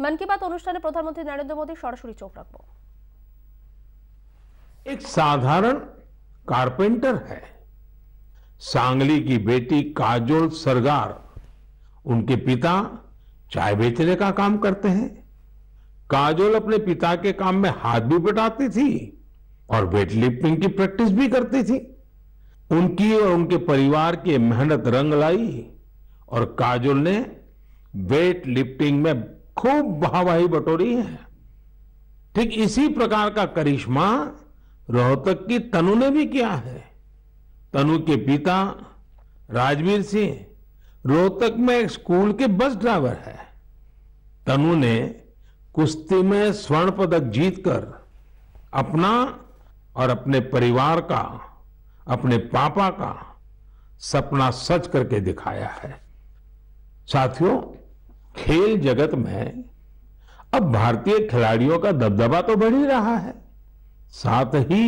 मन की बात অনুষ্ঠানে প্রধানমন্ত্রী নরেন্দ্র মোদী সরাসরি চোখ রাখবো। एक साधारण कारपेंटर है। सांगली की बेटी काजोल सरगार, उनके पिता चाय बेचने का काम करते हैं। काजोल अपने पिता के काम में हाथ भी बटाती थी और वेट लिफ्टिंग की प्रैक्टिस भी करती थी। उनकी और उनके परिवार की मेहनत रंग लाई और काजोल ने वेट लिफ्टिंग में खूब वाहवाही बटोरी है। ठीक इसी प्रकार का करिश्मा रोहतक की तनु ने भी किया है। तनु के पिता राजवीर सिंह रोहतक में एक स्कूल के बस ड्राइवर है। तनु ने कुश्ती में स्वर्ण पदक जीतकर अपना और अपने परिवार का, अपने पापा का सपना सच करके दिखाया है। साथियों, खेल जगत में अब भारतीय खिलाड़ियों का दबदबा तो बढ़ ही रहा है, साथ ही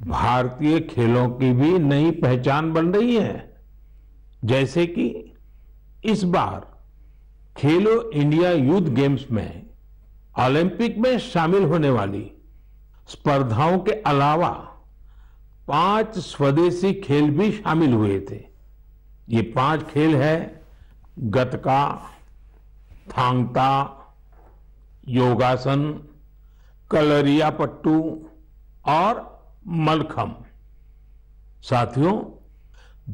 भारतीय खेलों की भी नई पहचान बन रही है। जैसे कि इस बार खेलो इंडिया यूथ गेम्स में ओलंपिक में शामिल होने वाली स्पर्धाओं के अलावा 5 स्वदेशी खेल भी शामिल हुए थे। ये 5 खेल है गतका, थांग ता, योगासन, कलरियापट्टू और मलखम। साथियों,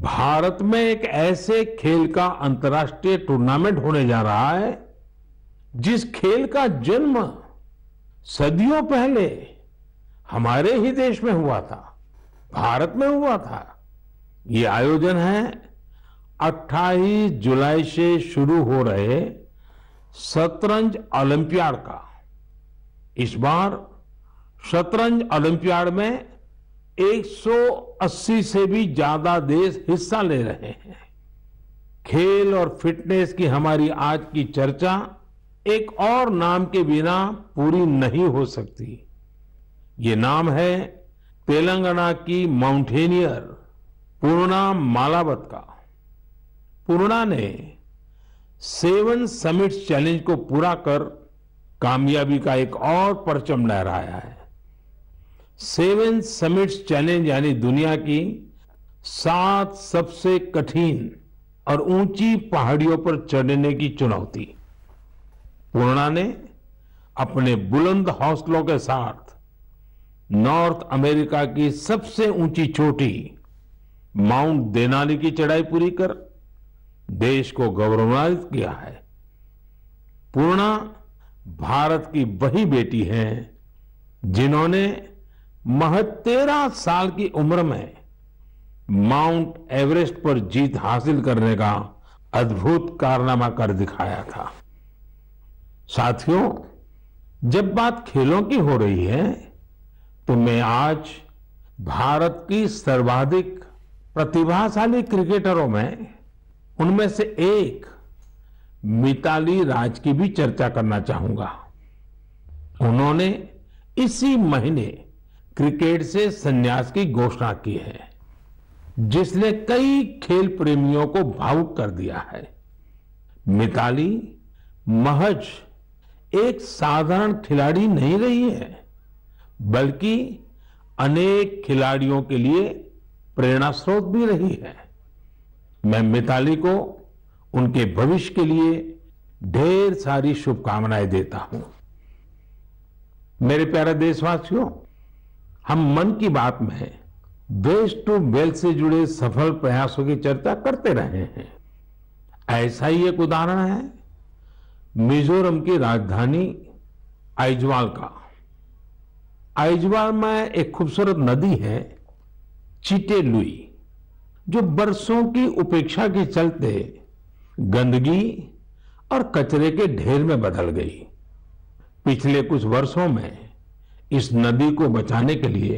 भारत में एक ऐसे खेल का अंतर्राष्ट्रीय टूर्नामेंट होने जा रहा है जिस खेल का जन्म सदियों पहले हमारे ही देश में हुआ था, भारत में हुआ था। ये आयोजन है 28 जुलाई से शुरू हो रहे शतरंज ओलंपियाड का। इस बार शतरंज ओलंपियाड में 180 से भी ज्यादा देश हिस्सा ले रहे हैं। खेल और फिटनेस की हमारी आज की चर्चा एक और नाम के बिना पूरी नहीं हो सकती। ये नाम है तेलंगाना की माउंटेनियर पूर्णा मालावत का। पूर्णा ने 7 समिट्स चैलेंज को पूरा कर कामयाबी का एक और परचम लहराया है। 7 समिट्स चैलेंज यानी दुनिया की 7 सबसे कठिन और ऊंची पहाड़ियों पर चढ़ने की चुनौती। पूर्णा ने अपने बुलंद हौसलों के साथ नॉर्थ अमेरिका की सबसे ऊंची चोटी माउंट देनाली की चढ़ाई पूरी कर देश को गौरवान्वित किया है। पूर्णा भारत की वही बेटी है जिन्होंने महज 13 साल की उम्र में माउंट एवरेस्ट पर जीत हासिल करने का अद्भुत कारनामा कर दिखाया था। साथियों, जब बात खेलों की हो रही है तो मैं आज भारत की सर्वाधिक प्रतिभाशाली क्रिकेटरों में उनमें से एक मिताली राज की भी चर्चा करना चाहूंगा। उन्होंने इसी महीने क्रिकेट से संन्यास की घोषणा की है, जिसने कई खेल प्रेमियों को भावुक कर दिया है। मिताली महज एक साधारण खिलाड़ी नहीं रही है, बल्कि अनेक खिलाड़ियों के लिए प्रेरणा स्रोत भी रही है। मैं मिताली को उनके भविष्य के लिए ढेर सारी शुभकामनाएं देता हूं। मेरे प्यारे देशवासियों, हम मन की बात में वेस्ट टू वेल्थ से जुड़े सफल प्रयासों की चर्चा करते रहे हैं। ऐसा ही एक उदाहरण है मिजोरम की राजधानी आइजवाल का। आइजवाल में एक खूबसूरत नदी है चीटे लुई, जो बरसों की उपेक्षा के चलते गंदगी और कचरे के ढेर में बदल गई। पिछले कुछ वर्षों में इस नदी को बचाने के लिए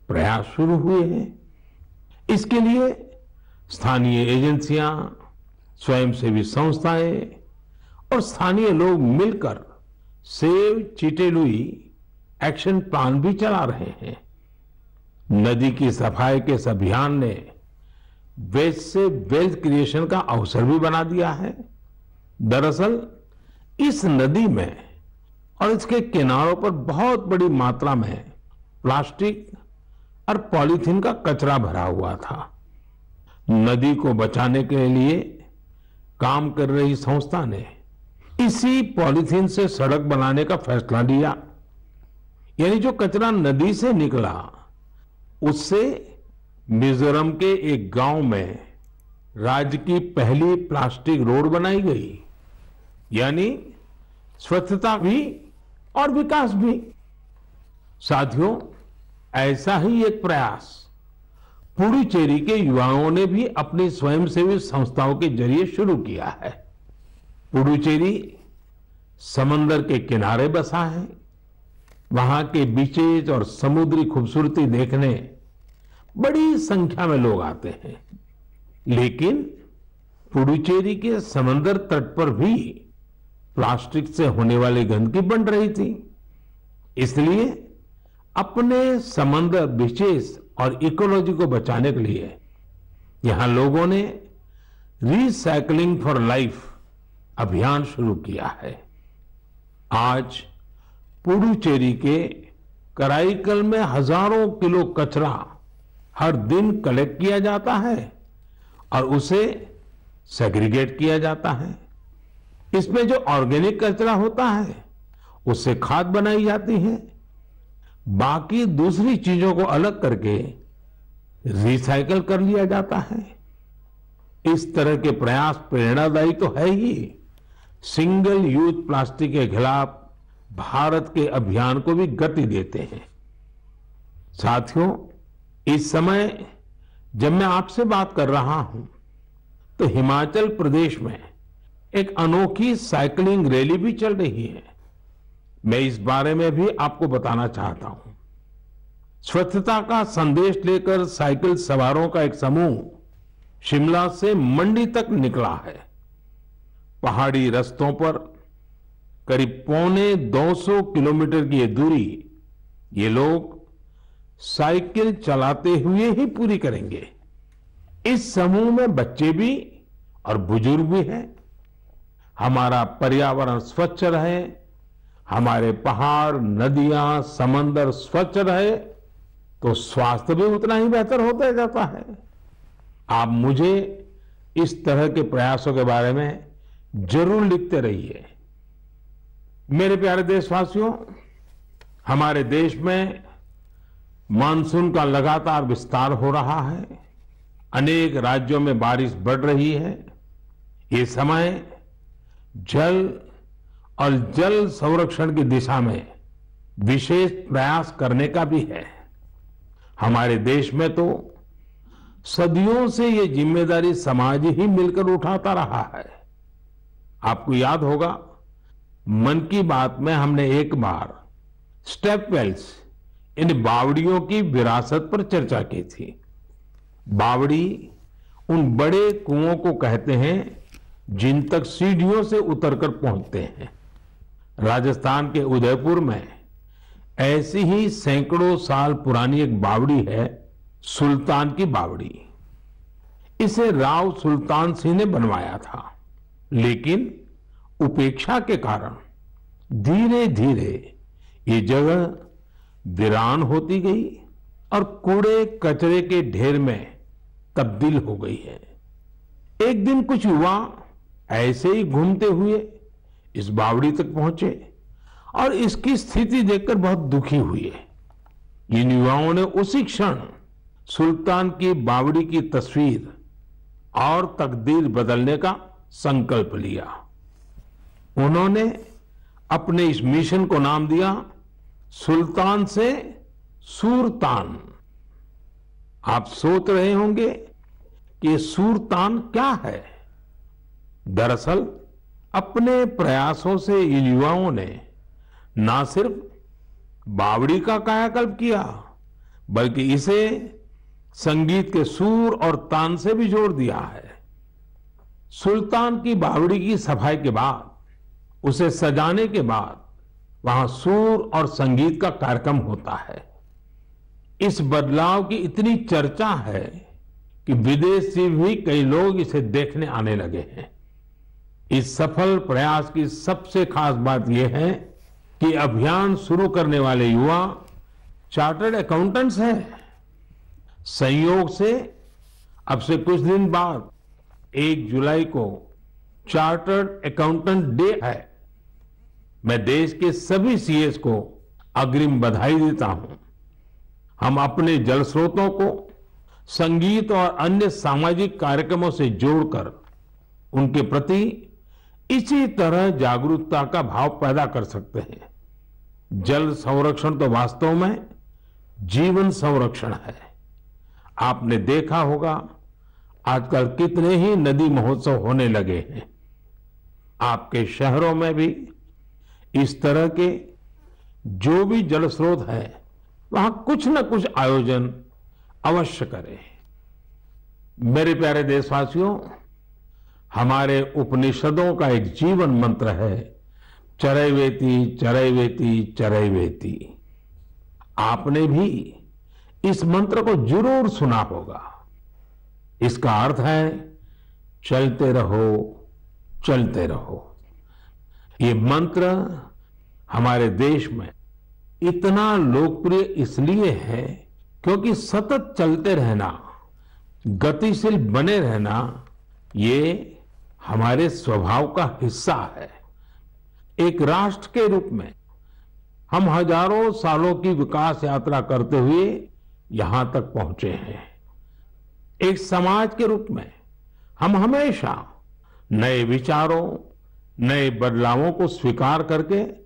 प्रयास शुरू हुए हैं। इसके लिए स्थानीय एजेंसियां, स्वयंसेवी संस्थाएं और स्थानीय लोग मिलकर सेव चीटे लुई एक्शन प्लान भी चला रहे हैं। नदी की सफाई के इस अभियान ने वेस्ट से वेल्थ क्रिएशन का अवसर भी बना दिया है। दरअसल इस नदी में और इसके किनारों पर बहुत बड़ी मात्रा में प्लास्टिक और पॉलीथीन का कचरा भरा हुआ था। नदी को बचाने के लिए काम कर रही संस्था ने इसी पॉलीथीन से सड़क बनाने का फैसला लिया। यानी जो कचरा नदी से निकला उससे मिजोरम के एक गांव में राज्य की पहली प्लास्टिक रोड बनाई गई। यानी स्वच्छता भी और विकास भी। साथियों, ऐसा ही एक प्रयास पुडुचेरी के युवाओं ने भी अपनी स्वयंसेवी संस्थाओं के जरिए शुरू किया है। पुडुचेरी समंदर के किनारे बसा है। वहां के बीचेज और समुद्री खूबसूरती देखने बड़ी संख्या में लोग आते हैं। लेकिन पुडुचेरी के समंदर तट पर भी प्लास्टिक से होने वाली गंदगी बढ़ रही थी। इसलिए अपने समंदर बीचेस और इकोलॉजी को बचाने के लिए यहां लोगों ने रिसाइकलिंग फॉर लाइफ अभियान शुरू किया है। आज पुडुचेरी के कराईकल में हजारों किलो कचरा हर दिन कलेक्ट किया जाता है और उसे सेग्रीगेट किया जाता है। इसमें जो ऑर्गेनिक कचरा होता है उससे खाद बनाई जाती है। बाकी दूसरी चीजों को अलग करके रिसाइकल कर लिया जाता है। इस तरह के प्रयास प्रेरणादायी तो है ही, सिंगल यूज प्लास्टिक के खिलाफ भारत के अभियान को भी गति देते हैं। साथियों, इस समय जब मैं आपसे बात कर रहा हूं तो हिमाचल प्रदेश में एक अनोखी साइकिलिंग रैली भी चल रही है। मैं इस बारे में भी आपको बताना चाहता हूं। स्वच्छता का संदेश लेकर साइकिल सवारों का एक समूह शिमला से मंडी तक निकला है। पहाड़ी रास्तों पर करीब 250 किलोमीटर की ये दूरी ये लोग साइकिल चलाते हुए ही पूरी करेंगे। इस समूह में बच्चे भी और बुजुर्ग भी हैं। हमारा पर्यावरण स्वच्छ रहे, हमारे पहाड़, नदियां, समंदर स्वच्छ रहे तो स्वास्थ्य भी उतना ही बेहतर होता जाता है। आप मुझे इस तरह के प्रयासों के बारे में जरूर लिखते रहिए। मेरे प्यारे देशवासियों, हमारे देश में मानसून का लगातार विस्तार हो रहा है। अनेक राज्यों में बारिश बढ़ रही है। ये समय जल और जल संरक्षण की दिशा में विशेष प्रयास करने का भी है। हमारे देश में तो सदियों से ये जिम्मेदारी समाज ही मिलकर उठाता रहा है। आपको याद होगा, मन की बात में हमने एक बार स्टेप वेल्स, इन बावड़ियों की विरासत पर चर्चा की थी। बावड़ी उन बड़े कुओं को कहते हैं जिन तक सीढ़ियों से उतरकर पहुंचते हैं। राजस्थान के उदयपुर में ऐसी ही सैकड़ों साल पुरानी एक बावड़ी है, सुल्तान की बावड़ी। इसे राव सुल्तान सिंह ने बनवाया था, लेकिन उपेक्षा के कारण धीरे धीरे ये जगह वीरान होती गई और कूड़े कचरे के ढेर में तब्दील हो गई है। एक दिन कुछ युवा ऐसे ही घूमते हुए इस बावड़ी तक पहुंचे और इसकी स्थिति देखकर बहुत दुखी हुए। इन युवाओं ने उसी क्षण सुल्तान की बावड़ी की तस्वीर और तकदीर बदलने का संकल्प लिया। उन्होंने अपने इस मिशन को नाम दिया सुल्तान से सूरतान। आप सोच रहे होंगे कि सूरतान क्या है। दरअसल अपने प्रयासों से इन युवाओं ने ना सिर्फ बावड़ी का कायाकल्प किया, बल्कि इसे संगीत के सुर और तान से भी जोड़ दिया है। सुल्तान की बावड़ी की सफाई के बाद, उसे सजाने के बाद वहां सुर और संगीत का कार्यक्रम होता है। इस बदलाव की इतनी चर्चा है कि विदेश से भी कई लोग इसे देखने आने लगे हैं। इस सफल प्रयास की सबसे खास बात यह है कि अभियान शुरू करने वाले युवा चार्टर्ड अकाउंटेंट्स हैं। संयोग से अब से कुछ दिन बाद 1 जुलाई को चार्टर्ड अकाउंटेंट डे है। मैं देश के सभी सीएस को अग्रिम बधाई देता हूं। हम अपने जल स्रोतों को संगीत और अन्य सामाजिक कार्यक्रमों से जोड़कर उनके प्रति इसी तरह जागरूकता का भाव पैदा कर सकते हैं। जल संरक्षण तो वास्तव में जीवन संरक्षण है। आपने देखा होगा आजकल कितने ही नदी महोत्सव होने लगे हैं। आपके शहरों में भी इस तरह के जो भी जल स्रोत है वहां कुछ न कुछ आयोजन अवश्य करें। मेरे प्यारे देशवासियों, हमारे उपनिषदों का एक जीवन मंत्र है, चरैवेति चरैवेति चरैवेति। आपने भी इस मंत्र को जरूर सुना होगा। इसका अर्थ है चलते रहो, चलते रहो। ये मंत्र हमारे देश में इतना लोकप्रिय इसलिए है क्योंकि सतत चलते रहना, गतिशील बने रहना, ये हमारे स्वभाव का हिस्सा है। एक राष्ट्र के रूप में हम हजारों सालों की विकास यात्रा करते हुए यहां तक पहुंचे हैं। एक समाज के रूप में हम हमेशा नए विचारों, नए बदलावों को स्वीकार करके